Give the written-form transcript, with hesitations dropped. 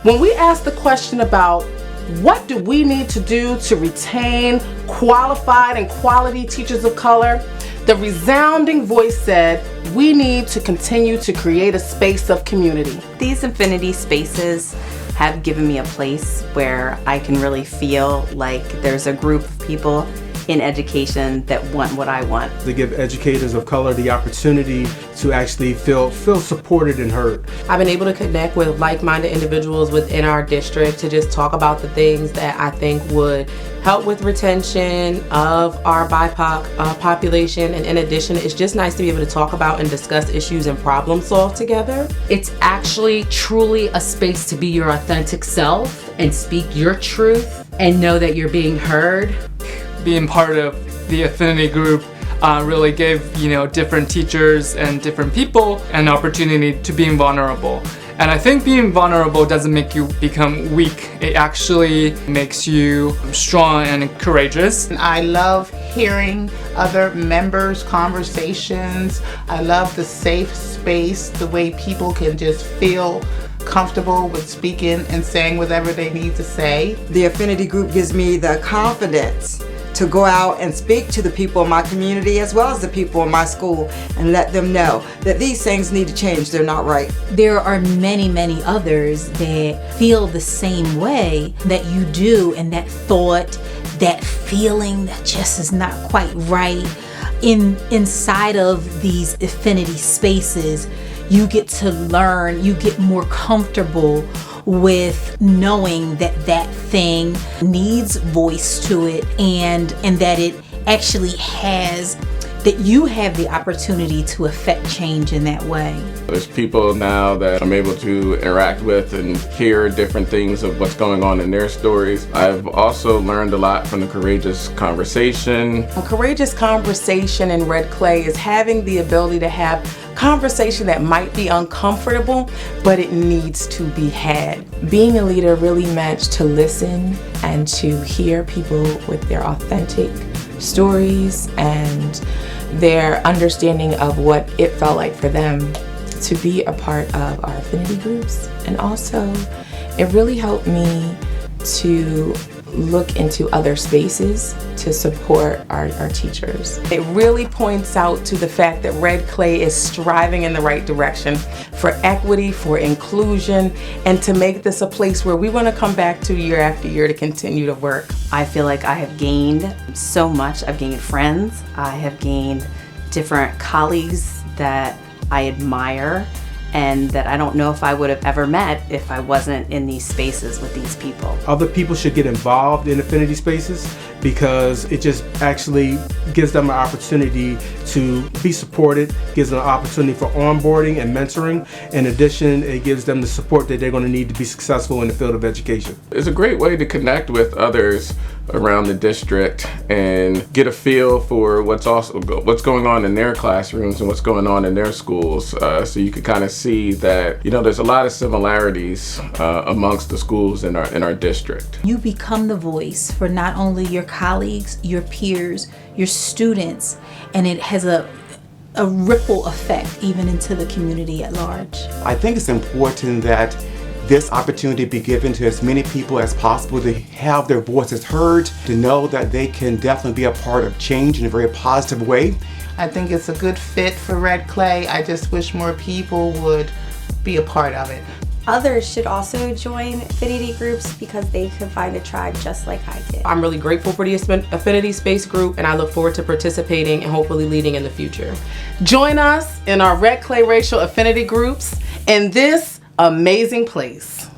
When we asked the question about what do we need to do to retain qualified and quality teachers of color, the resounding voice said, we need to continue to create a space of community. These affinity spaces have given me a place where I can really feel like there's a group of people in education that want what I want. To give educators of color the opportunity to actually feel supported and heard. I've been able to connect with like-minded individuals within our district to just talk about the things that I think would help with retention of our BIPOC population. And in addition, it's just nice to be able to talk about and discuss issues and problem solve together. It's actually truly a space to be your authentic self and speak your truth and know that you're being heard. Being part of the affinity group really gave, different teachers and different people an opportunity to being vulnerable. And I think being vulnerable doesn't make you become weak. It actually makes you strong and courageous. I love hearing other members' conversations. I love the safe space, the way people can just feel comfortable with speaking and saying whatever they need to say. The affinity group gives me the confidence to go out and speak to the people in my community as well as the people in my school and let them know that these things need to change. They're not right. There are many, many others that feel the same way that you do, and that thought, that feeling that just is not quite right. Inside of these affinity spaces, you get to learn, you get more comfortable with knowing that that thing needs voice to it, and that it actually has, that you have the opportunity to affect change in that way. There's people now that I'm able to interact with and hear different things of what's going on in their stories. I've also learned a lot from the Courageous Conversation. A courageous conversation in Red Clay is having the ability to have conversation that might be uncomfortable, but it needs to be had. Being a leader really meant to listen and to hear people with their authentic stories and their understanding of what it felt like for them to be a part of our affinity groups. And also, it really helped me to look into other spaces to support our teachers. It really points out to the fact that Red Clay is striving in the right direction for equity, for inclusion, and to make this a place where we want to come back to year after year to continue to work. I feel like I have gained so much. I've gained friends. I have gained different colleagues that I admire and that I don't know if I would have ever met if I wasn't in these spaces with these people. Other people should get involved in affinity spaces because it just actually gives them an opportunity to be supported, gives them an opportunity for onboarding and mentoring. In addition, it gives them the support that they're going to need to be successful in the field of education. It's a great way to connect with others around the district and get a feel for what's going on in their classrooms and what's going on in their schools. So you can kind of see that, there's a lot of similarities amongst the schools in our district. You become the voice for not only your colleagues, your peers, your students, and it has a ripple effect even into the community at large. I think it's important that this opportunity be given to as many people as possible to have their voices heard, to know that they can definitely be a part of change in a very positive way. I think it's a good fit for Red Clay. I just wish more people would be a part of it. Others should also join affinity groups because they could find a tribe just like I did. I'm really grateful for the affinity space group, and I look forward to participating and hopefully leading in the future. Join us in our Red Clay racial affinity groups in this amazing place.